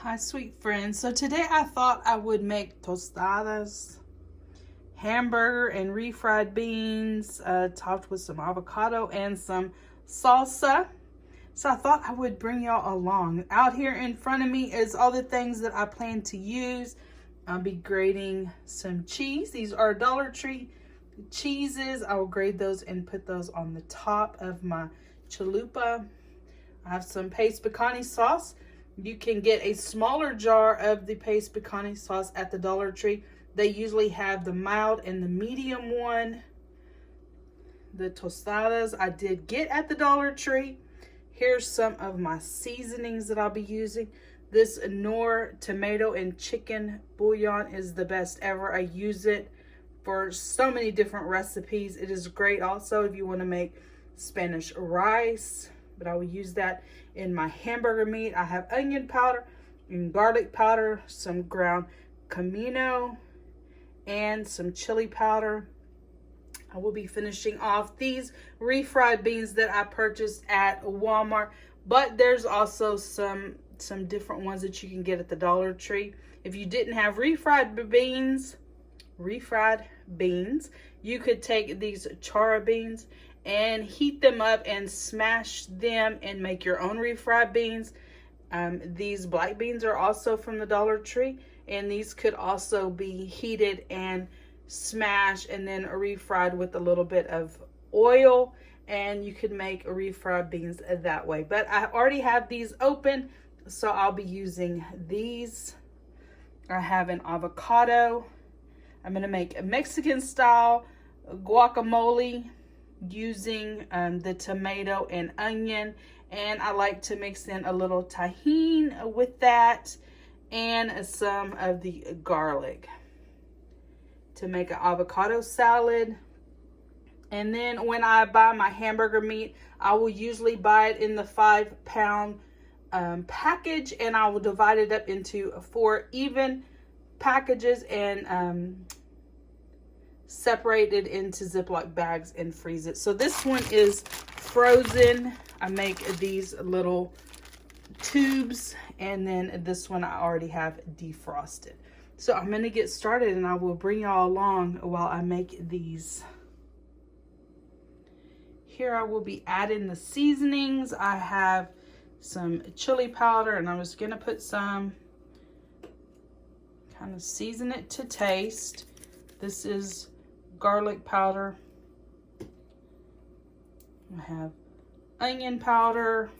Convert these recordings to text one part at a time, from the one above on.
Hi, sweet friends. So today I thought I would make tostadas, hamburger and refried beans, topped with some avocado and some salsa. So I thought I would bring y'all along. Out here in front of me is all the things that I plan to use. I'll be grating some cheese. These are Dollar Tree cheeses. I will grate those and put those on the top of my chalupa. I have some paste picante sauce. You can get a smaller jar of the paste picante sauce at the Dollar Tree. They usually have the mild and the medium one. The tostadas I did get at the Dollar Tree. Here's some of my seasonings that I'll be using. This Knorr tomato and chicken bouillon is the best ever. I use it for so many different recipes. It is great also if you want to make Spanish rice, but I will use that in my hamburger meat. I have onion powder and garlic powder, some ground comino, and some chili powder. I will be finishing off these refried beans that I purchased at Walmart, but there's also some different ones that you can get at the Dollar Tree. If you didn't have refried beans, you could take these chara beans and heat them up and smash them and make your own refried beans. These black beans are also from the Dollar Tree, and these could also be heated and smashed and then refried with a little bit of oil, and you could make refried beans that way. But I already have these open, so I'll be using these. I have an avocado. I'm going to make a Mexican style guacamole using the tomato and onion, and I like to mix in a little tahini with that and some of the garlic to make an avocado salad. And then when I buy my hamburger meat, I will usually buy it in the 5-pound package, and I will divide it up into 4 even packages and separate it into Ziploc bags and freeze it. So this one is frozen. I make these little tubes, and then this one I already have defrosted. So I'm going to get started, and I will bring y'all along while I make these. Here I will be adding the seasonings. I have some chili powder, and I'm just going to put some, kind of season it to taste. This is garlic powder. I have onion powder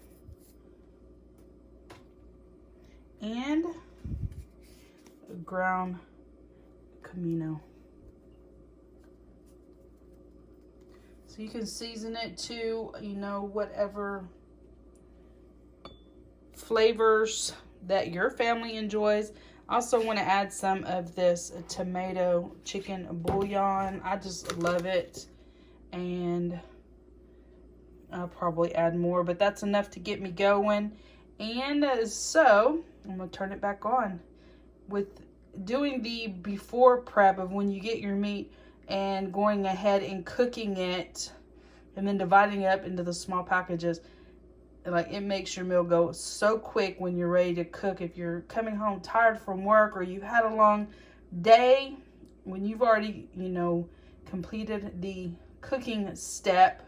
and ground comino. So you can season it to, whatever flavors that your family enjoys. I also want to add some of this tomato chicken bouillon. I just love it, and I'll probably add more, but that's enough to get me going. And so I'm going to turn it back on. With doing the before prep of when you get your meat and going ahead and cooking it and then dividing it up into the small packages, like, it makes your meal go so quick when you're ready to cook. If you're coming home tired from work, or you had a long day, when you've already, completed the cooking step,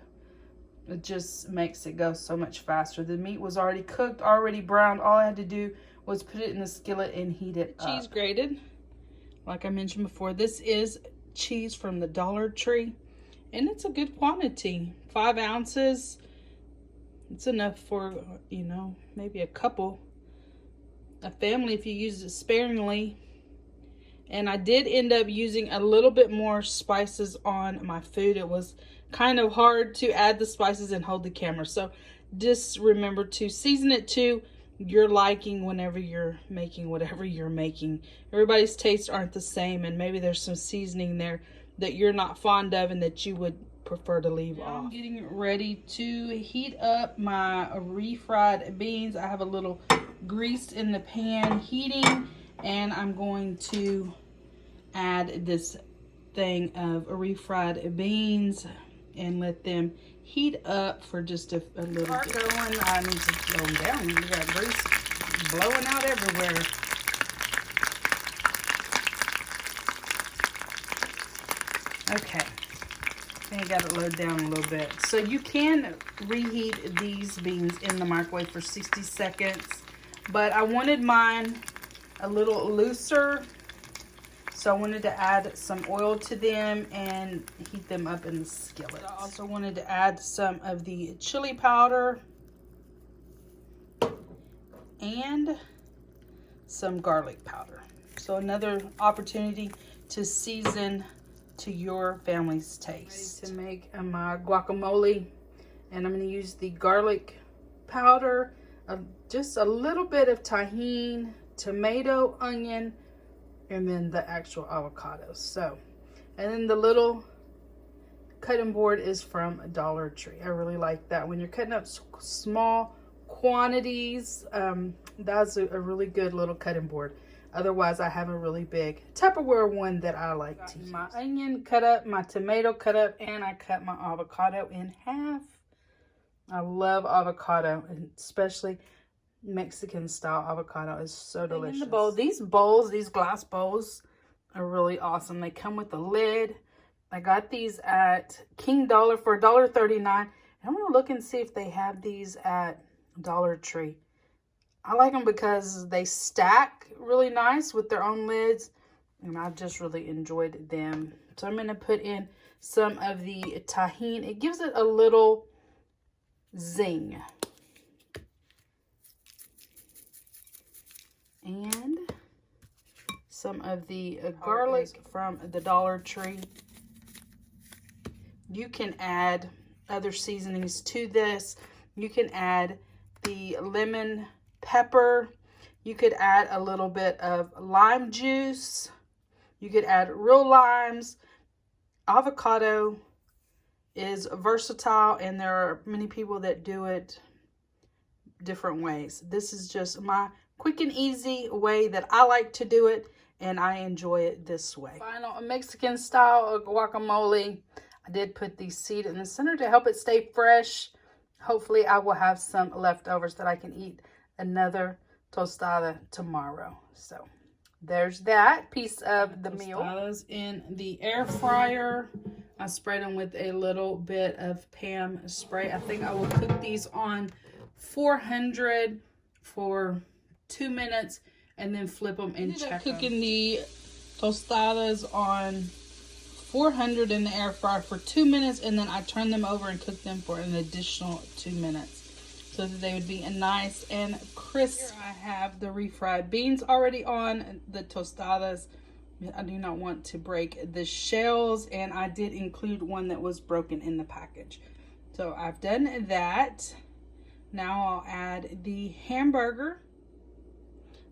it just makes it go so much faster. The meat was already cooked, already browned. All I had to do was put it in the skillet and heat it up. Cheese grated, like I mentioned before. This is cheese from the Dollar Tree, and it's a good quantity. 5 ounces. It's enough for, maybe a family if you use it sparingly. And I did end up using a little bit more spices on my food. It was kind of hard to add the spices and hold the camera. So just remember to season it to your liking whenever you're making whatever you're making. Everybody's tastes aren't the same, and maybe there's some seasoning there that you're not fond of and that you would prefer to leave off. I'm getting ready to heat up my refried beans. I have a little grease in the pan heating, and I'm going to add this thing of refried beans and let them heat up for just a little bit. Going, I need to throw them down. You got grease blowing out everywhere. Okay. I got it lowered down a little bit. So you can reheat these beans in the microwave for 60 seconds. But I wanted mine a little looser. So I wanted to add some oil to them and heat them up in the skillet. I also wanted to add some of the chili powder and some garlic powder. So another opportunity to season to your family's taste. To make my guacamole, and I'm going to use the garlic powder, just a little bit of tahini, tomato, onion, and then the actual avocados. So, and then the little cutting board is from Dollar Tree. I really like that. When you're cutting up small quantities, that's a really good little cutting board. Otherwise, I have a really big Tupperware one that I like to use. My onion cut up, my tomato cut up, and I cut my avocado in half. I love avocado, and especially Mexican style avocado is so delicious. In the bowl, these glass bowls are really awesome. They come with a lid. I got these at King Dollar for $1.39. I'm gonna look and see if they have these at Dollar Tree. I like them because they stack really nice with their own lids, and I just really enjoyed them. So I'm going to put in some of the tahini. It gives it a little zing. And some of the garlic from the Dollar Tree. You can add other seasonings to this. You can add the lemon pepper. You could add a little bit of lime juice. You could add real limes. Avocado is versatile, and there are many people that do it different ways. This is just my quick and easy way that I like to do it, and I enjoy it this way. Final Mexican style guacamole. I did put the seed in the center to help it stay fresh. Hopefully I will have some leftovers that I can eat another tostada tomorrow. So there's that piece of the meal. Tostadas in the air fryer. I sprayed them with a little bit of Pam spray. I think I will cook these on 400 for 2 minutes and then flip them and check them. Cooking the tostadas on 400 in the air fryer for 2 minutes, and then I turn them over and cook them for an additional 2 minutes so that they would be nice and crisp. Here I have the refried beans already on the tostadas. I do not want to break the shells, and I did include one that was broken in the package. So I've done that. Now I'll add the hamburger.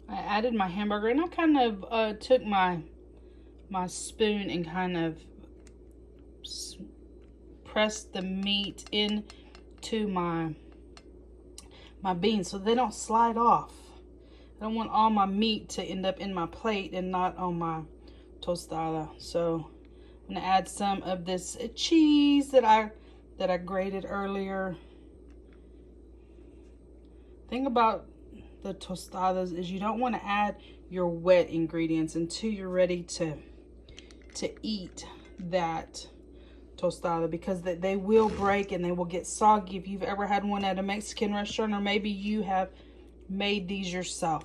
I added my hamburger, and I kind of took my spoon and kind of pressed the meat into my beans so they don't slide off. I don't want all my meat to end up in my plate and not on my tostada. So I'm gonna add some of this cheese that I grated earlier. Thing about the tostadas is you don't want to add your wet ingredients until you're ready to eat that tostada, because they will break and they will get soggy if you've ever had one at a Mexican restaurant, or maybe you have made these yourself.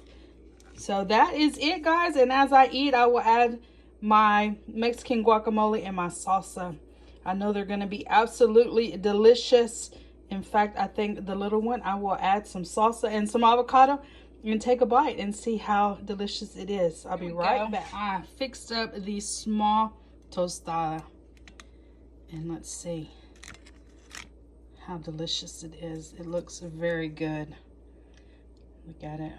So that is it, guys, and as I eat I will add my Mexican guacamole and my salsa. I know they're going to be absolutely delicious. In fact, I think the little one, I will add some salsa and some avocado and take a bite and see how delicious it is. I'll be right back. I fixed up the small tostada, and let's see how delicious it is. It looks very good. Look at it.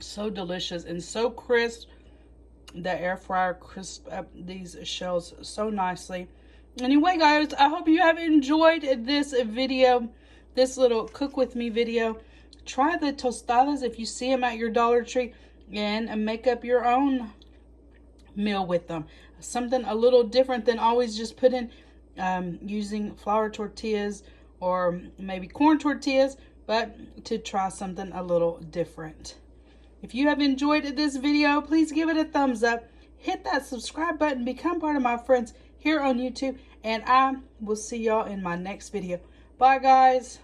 So delicious and so crisp. The air fryer crisp up these shells so nicely. Anyway, guys, I hope you have enjoyed this video, this little cook with me video. Try the tostadas if you see them at your Dollar Tree. and make up your own meal with them. Something a little different than always just putting using flour tortillas or maybe corn tortillas, but to try something a little different. If you have enjoyed this video, please give it a thumbs up. Hit that subscribe button. Become part of my friends here on YouTube. And I will see y'all in my next video. Bye, guys.